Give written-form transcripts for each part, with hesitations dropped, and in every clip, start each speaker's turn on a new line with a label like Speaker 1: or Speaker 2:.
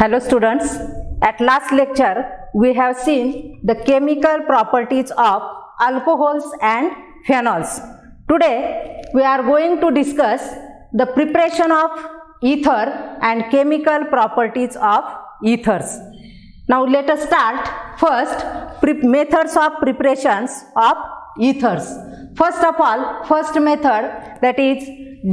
Speaker 1: Hello students, at last lecture we have seen the chemical properties of alcohols and phenols. Today we are going to discuss the preparation of ether and chemical properties of ethers. Now let us start first methods of preparations of ethers. First of all, first method, that is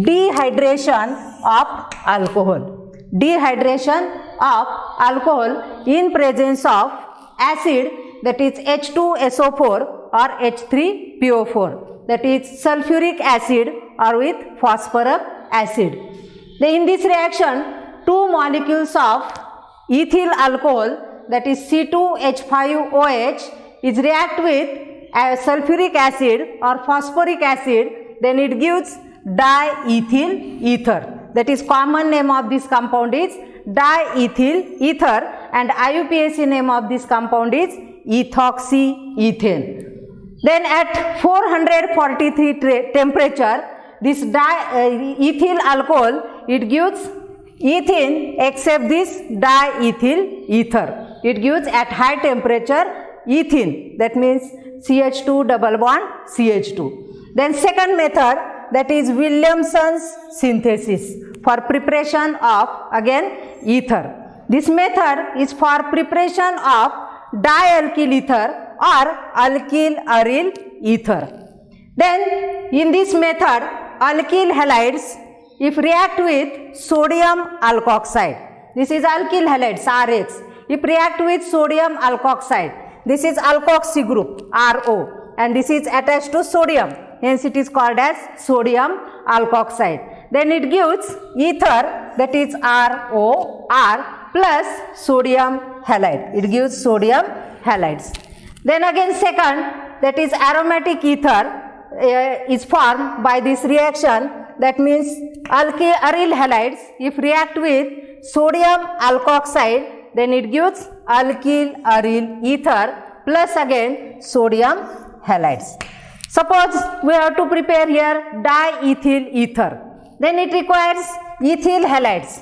Speaker 1: dehydration of alcohol. Dehydration of alcohol in presence of acid, that is H2SO4 or H3PO4, that is sulfuric acid or with phosphoric acid. Then in this reaction, two molecules of ethyl alcohol, that is C2H5OH, is react with sulfuric acid or phosphoric acid, then it gives diethyl ether. That is common name of this compound is diethyl ether, and IUPAC name of this compound is ethoxyethane. Then at 443 temperature, this ethyl alcohol, it gives ethene except this diethyl ether. It gives at high temperature ethene, that means CH2 double bond CH2. Then second method, that is Williamson's synthesis for preparation of again ether. This method is for preparation of dialkyl ether or alkyl aryl ether. Then in this method, alkyl halides, if react with sodium alkoxide, this is alkyl halides RX. If react with sodium alkoxide, this is alkoxy group RO, and this is attached to sodium, hence it is called as sodium alkoxide. Then it gives ether, that is ROR plus sodium halide. It gives sodium halides. Then again second, that is aromatic ether is formed by this reaction, that means alkyl aryl halides, if react with sodium alkoxide, then it gives alkyl aryl ether plus again sodium halides. Suppose we have to prepare here diethyl ether, then it requires ethyl halides.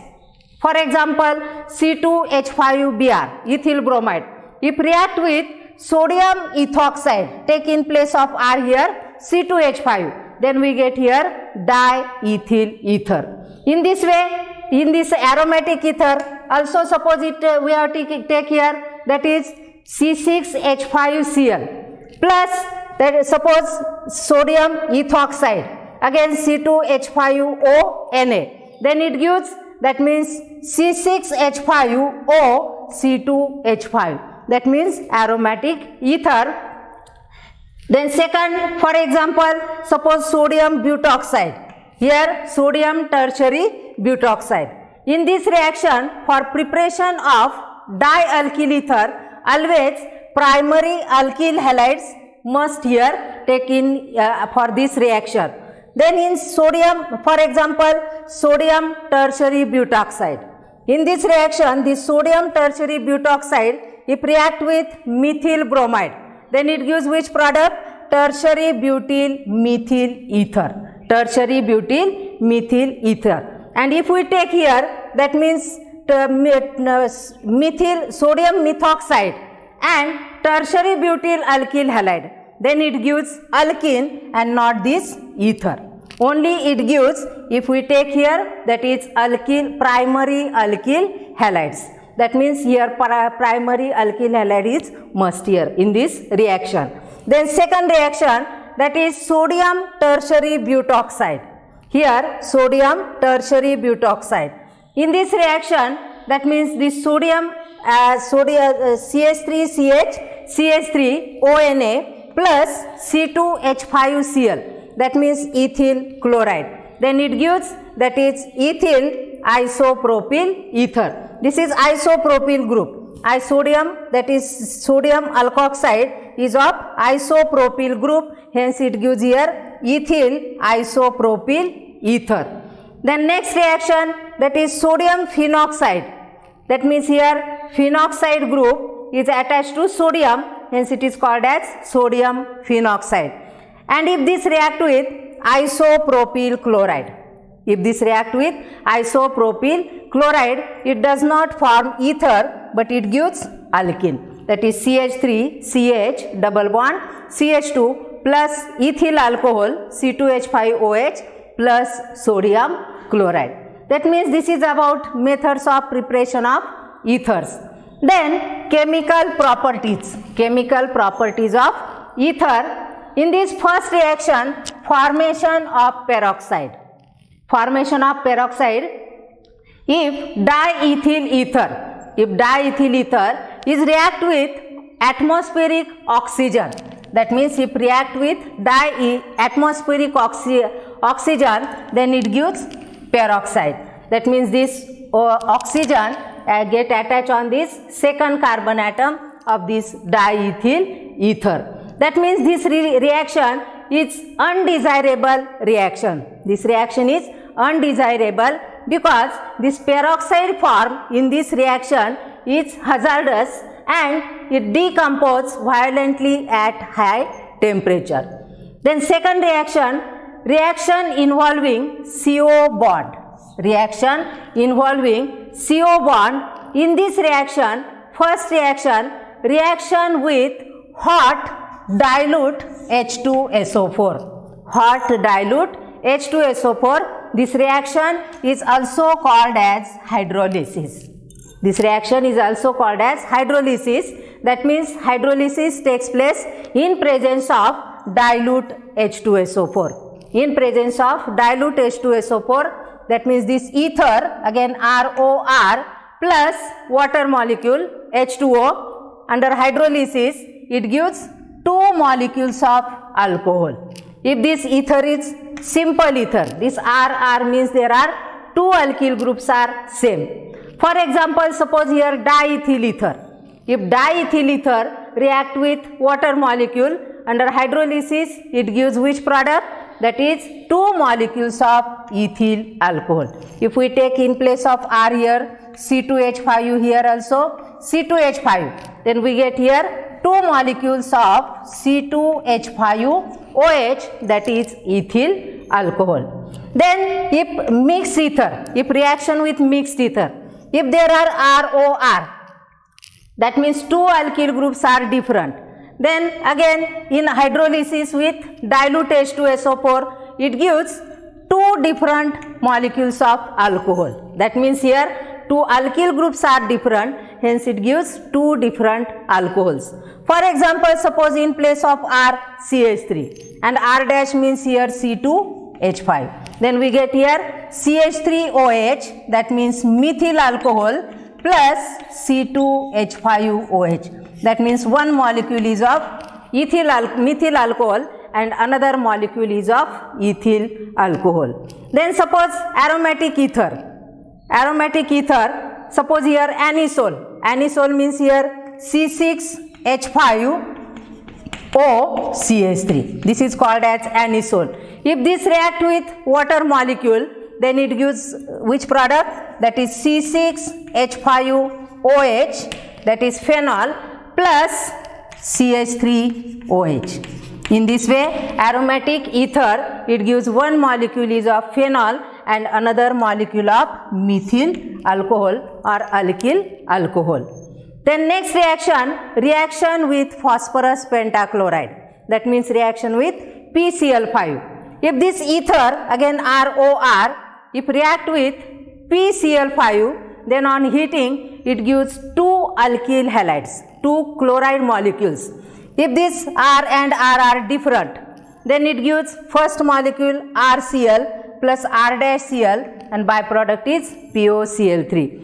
Speaker 1: For example, C2H5Br, ethyl bromide. If react with sodium ethoxide, take in place of R here C2H5, then we get here diethyl ether. In this way, in this aromatic ether, also suppose it we have to take here, that is C6H5Cl plus, that is suppose sodium ethoxide, again C2H5ONa, then it gives, that means C6H5O C2H5, that means aromatic ether. Then second, for example, suppose sodium butoxide, here sodium tertiary butoxide. In this reaction, for preparation of dialkyl ether, always primary alkyl halides must here take in for this reaction. Then in sodium, for example, sodium tertiary butoxide. In this reaction, the sodium tertiary butoxide, if react with methyl bromide, then it gives which product? Tertiary butyl methyl ether. Tertiary butyl methyl ether. And if we take here, that means methyl sodium methoxide and tertiary butyl alkyl halide, then it gives alkene and not this ether. Only it gives, if we take here, that is alkyl primary alkyl halides. That means here primary alkyl halide is must here in this reaction. Then second reaction, that is sodium tertiary butoxide. Here sodium tertiary butoxide. In this reaction, that means this sodium CH3CH CH3ONa plus C2H5Cl, that means ethyl chloride. Then it gives, that is ethyl isopropyl ether. This is isopropyl group. Sodium, that is sodium alkoxide, is of isopropyl group, hence it gives here ethyl isopropyl ether. Then next reaction, that is sodium phenoxide. That means here phenoxide group is attached to sodium, hence it is called as sodium phenoxide. And if this react with isopropyl chloride, If this react with isopropyl chloride, it does not form ether, but it gives alkene. That is CH3, CH double bond, CH2 plus ethyl alcohol, C2H5OH plus sodium chloride. That means this is about methods of preparation of ethers. Then chemical properties of ether. In this first reaction, formation of peroxide. If diethyl ether is react with atmospheric oxygen, that means if react with atmospheric oxygen, then it gives peroxide. That means this oxygen get attached on this second carbon atom of this diethyl ether. That means this reaction is undesirable reaction. This reaction is undesirable because this peroxide form in this reaction is hazardous and it decomposes violently at high temperature. Then second reaction involving CO bond. In this reaction, first reaction with hot dilute H2SO4. This reaction is also called as hydrolysis. That means hydrolysis takes place in presence of dilute H2SO4. That means this ether, again ROR plus water molecule H2O, under hydrolysis it gives 2 molecules of alcohol. If this ether is simple ether, this RR means there are 2 alkyl groups are same. For example, suppose here diethyl ether. If diethyl ether react with water molecule, under hydrolysis it gives which product? That is 2 molecules of ethyl alcohol. If we take in place of R here, C2H5 here also C2H5, then we get here 2 molecules of C2H5OH, that is ethyl alcohol. Then if mixed ether, if reaction with mixed ether, if there are ROR, that means 2 alkyl groups are different. Then again in hydrolysis with dilute H2SO4, it gives 2 different molecules of alcohol. That means here 2 alkyl groups are different, hence it gives 2 different alcohols. For example, suppose in place of R, CH3 and R dash means here C2H5. Then we get here CH3OH, that means methyl alcohol plus C2H5OH. That means one molecule is of methyl alcohol and another molecule is of ethyl alcohol. Then suppose aromatic ether, suppose here anisole means here C6H5OCH3. This is called as anisole. If this react with water molecule, then it gives which product? That is C6H5OH, that is phenol plus CH3OH. In this way, aromatic ether, it gives one molecule is of phenol and another molecule of methyl alcohol or alkyl alcohol. Then next reaction with phosphorus pentachloride. That means reaction with PCl5. If this ether, again ROR, if react with PCl5, then on heating it gives 2 alkyl halides, 2 chloride molecules. If this R and R are different, then it gives first molecule RCl plus R dash Cl and byproduct is POCl3.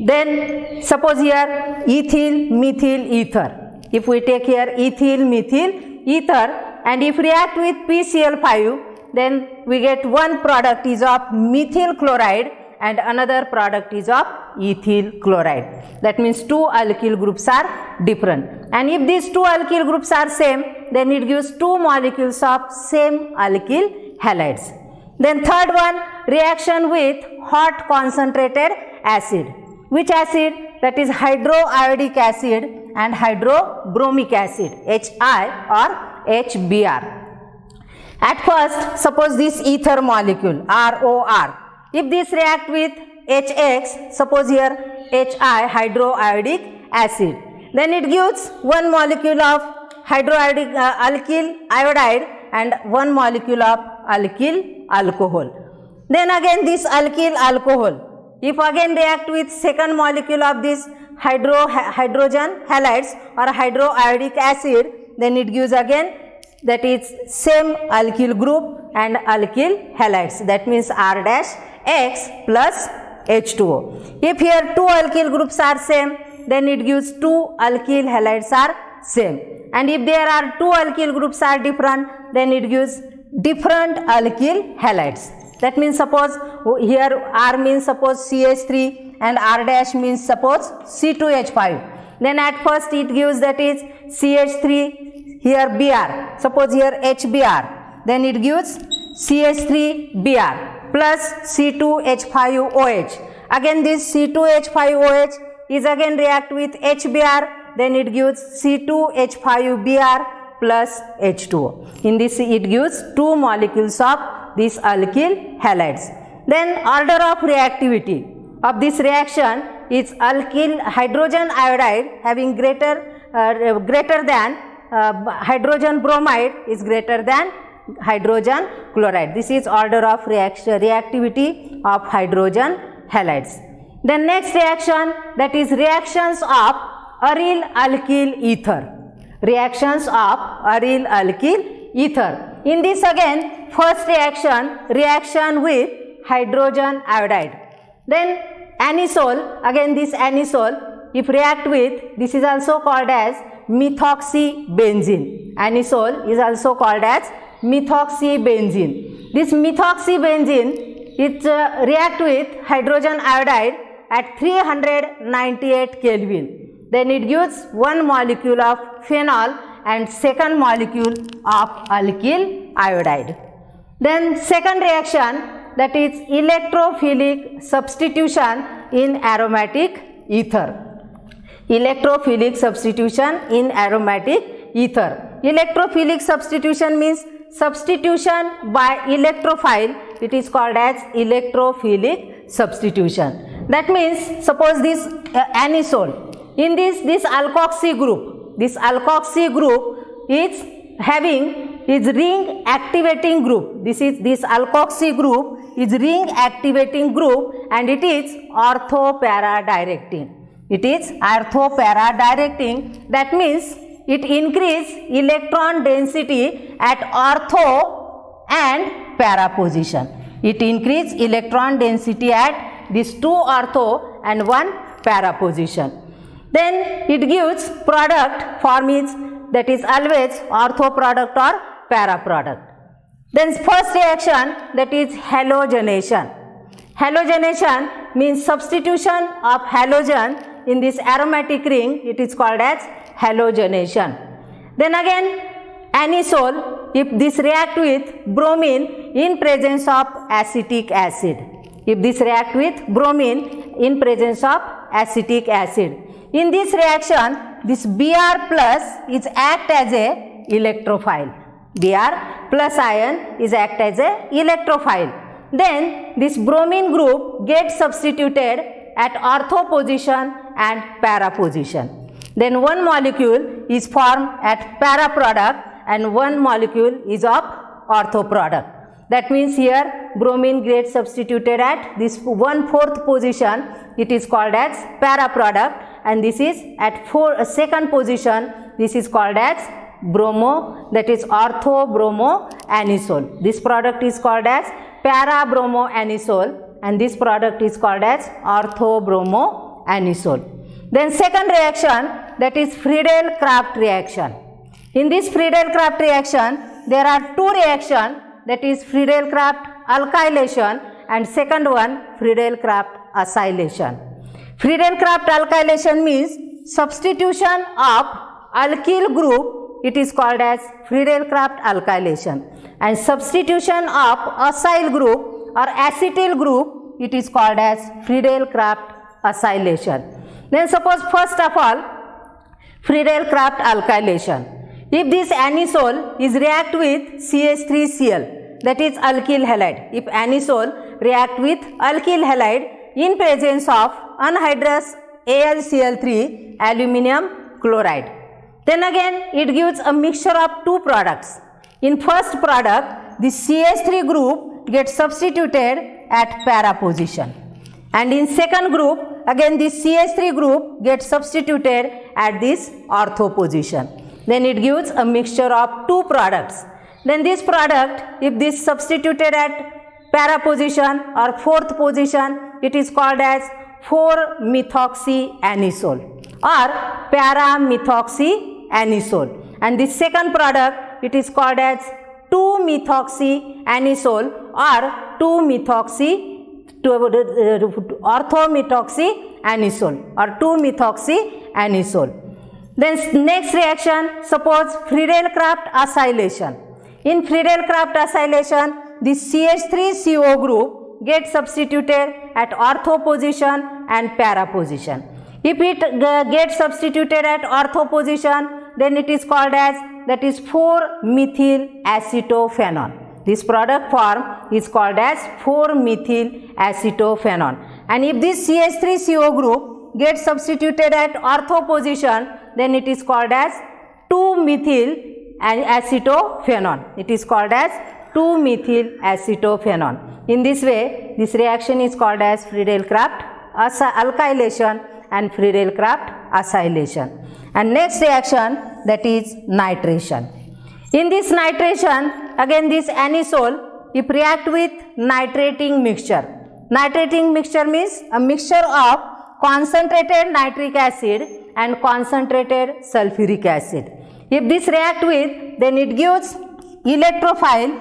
Speaker 1: Then suppose here ethyl methyl ether. If we take here ethyl methyl ether and if react with PCl5, then we get one product is of methyl chloride and another product is of ethyl chloride. That means 2 alkyl groups are different. And if these 2 alkyl groups are same, then it gives 2 molecules of same alkyl halides. Then third one, reaction with hot concentrated acid. Which acid? That is hydroiodic acid and hydrobromic acid, HI or HBr. At first, suppose this ether molecule ROR, if this react with HX, suppose here HI, hydroiodic acid, then it gives one molecule of hydroiodic alkyl iodide and one molecule of alkyl alcohol. Then again this alkyl alcohol, if again react with second molecule of this hydrogen halides or hydroiodic acid, then it gives again that is same alkyl group and alkyl halides, that means R dash X plus H2O. If here two alkyl groups are same, then it gives two alkyl halides are same, and if there are two alkyl groups are different, then it gives different alkyl halides. That means suppose here R means suppose CH3 and R dash means suppose C2H5. Then at first it gives that is CH3, here Br, suppose here HBr, then it gives CH3Br plus C2H5OH. Again this C2H5OH is again react with HBr, then it gives C2H5Br plus H2O. In this it gives two molecules of these alkyl halides. Then order of reactivity of this reaction is alkyl hydrogen iodide having greater than hydrogen bromide is greater than hydrogen chloride. This is order of reactivity of hydrogen halides. Then next reaction, that is reactions of aryl alkyl ether. Reactions of aryl alkyl ether. In this again first reaction with hydrogen iodide. Then anisole, again this anisole if react with, this is also called as methoxybenzene. Anisole is also called as methoxybenzene. This methoxybenzene it react with hydrogen iodide at 398 Kelvin. Then it gives one molecule of phenol and second molecule of alkyl iodide. Then second reaction, that is electrophilic substitution in aromatic ether. Electrophilic substitution in aromatic ether. Electrophilic substitution means substitution by electrophile. It is called as electrophilic substitution. That means suppose this anisole, in this alkoxy group is having ring activating group. This alkoxy group is ring activating group and it is ortho-para directing. It is ortho-para-directing, that means it increase electron density at ortho and para position. It increase electron density at these two ortho and one para position. Then it gives product form is, that is always ortho product or para product. Then first reaction, that is halogenation. Halogenation means substitution of halogen in this aromatic ring, it is called as halogenation. Then again anisole, if this react with bromine in presence of acetic acid. If this react with bromine in presence of acetic acid. In this reaction, this Br plus is act as a electrophile. Br plus ion is act as a electrophile. Then this bromine group gets substituted at ortho position and para position. Then one molecule is formed at para product and one molecule is of ortho product. That means here bromine gets substituted at this 1/4 position, it is called as para product, and this is at second position, this is called as bromo, that is ortho bromo anisole. This product is called as para bromo anisole and this product is called as ortho bromo anisole. Then second reaction, that is Friedel-Crafts reaction. In this Friedel-Crafts reaction, there are two reactions, that is Friedel-Crafts alkylation and second one Friedel-Crafts acylation. Friedel-Crafts alkylation means substitution of alkyl group, it is called as Friedel-Crafts alkylation, and substitution of acyl group or acetyl group, it is called as Friedel-Crafts acylation. Then suppose first of all Friedel-Crafts alkylation. If this anisole is react with CH3Cl, that is alkyl halide. If anisole react with alkyl halide in presence of anhydrous AlCl3 aluminum chloride. Then again it gives a mixture of two products. In first product, the CH3 group gets substituted at para position, and in second group again this CH3 group gets substituted at this ortho position. Then it gives a mixture of two products. Then this product, if this substituted at para position or fourth position, it is called as 4-methoxyanisole or para-methoxyanisole, and this second product, it is called as 2-methoxyanisole or ortho-methoxyanisole or 2-methoxyanisole. Then next reaction, suppose Friedel-Crafts acylation. In Friedel-Crafts acylation, the CH3CO group gets substituted at ortho position and para position. If it gets substituted at ortho position, then it is called as, that is 4-methyl-acetophenone. This product form is called as 4-methyl-acetophenone. And if this CH3CO group gets substituted at ortho position, then it is called as 2-methyl-acetophenone. It is called as 2-methyl-acetophenone. In this way, this reaction is called as Friedel-Crafts alkylation and Friedel-Crafts acylation. And next reaction, that is nitration. In this nitration, again this anisole, if react with nitrating mixture. Nitrating mixture means a mixture of concentrated nitric acid and concentrated sulfuric acid. If this react with, then it gives electrophile,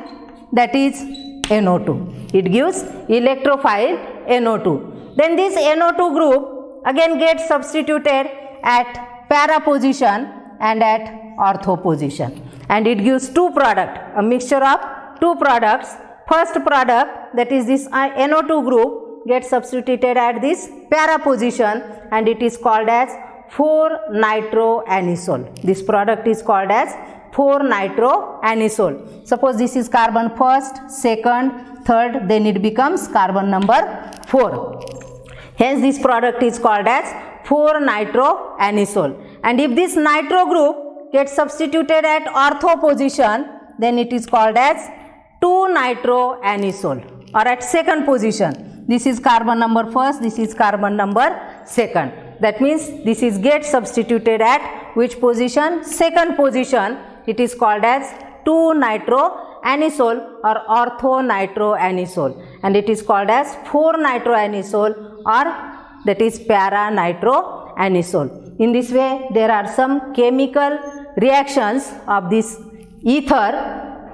Speaker 1: that is NO2. It gives electrophile NO2. Then this NO2 group again gets substituted at para position and at ortho position, and it gives two products, a mixture of two products. First product, that is this NO2 group, gets substituted at this para position, and it is called as 4-nitroanisole. This product is called as 4-nitroanisole. Suppose this is carbon first, second, third, then it becomes carbon number 4. Hence this product is called as 4-nitroanisole. And if this nitro group gets substituted at ortho position, then it is called as 2-nitroanisole, or at second position. This is carbon number first, this is carbon number second. That means this is get substituted at which position? Second position. It is called as 2-nitroanisole or ortho-nitroanisole, and it is called as 4-nitroanisole or that is para-nitroanisole. In this way, there are some chemical reactions of this ether,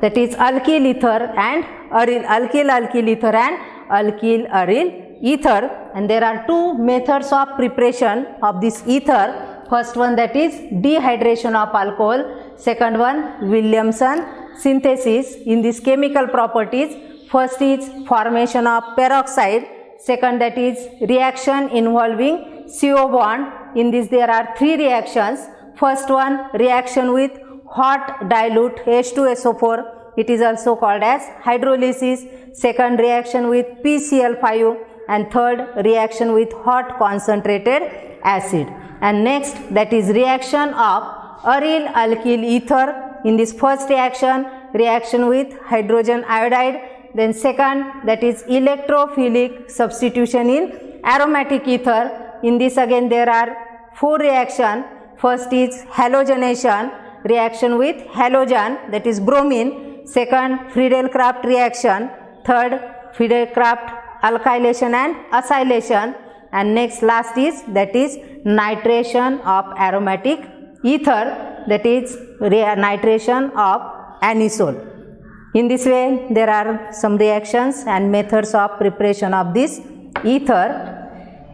Speaker 1: that is alkyl ether and alkyl ether and alkyl aryl ether, and there are two methods of preparation of this ether. First one, that is dehydration of alcohol. Second one, Williamson synthesis. In these chemical properties, first is formation of peroxide. Second, that is reaction involving CO bond. In this there are three reactions. First one, reaction with hot dilute H2SO4. It is also called as hydrolysis. Second, reaction with PCl5, and third, reaction with hot concentrated acid. And next, that is reaction of aryl alkyl ether. In this first reaction, reaction with hydrogen iodide. Then second, that is electrophilic substitution in aromatic ether. In this again there are four reactions. First is halogenation, reaction with halogen, that is bromine. Second, Friedel-Crafts reaction. Third, Friedel-Crafts alkylation and acylation. And next last is, that is nitration of aromatic ether, that is nitration of anisole. In this way, there are some reactions and methods of preparation of this ether.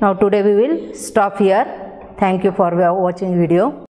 Speaker 1: Now today we will stop here. Thank you for watching video.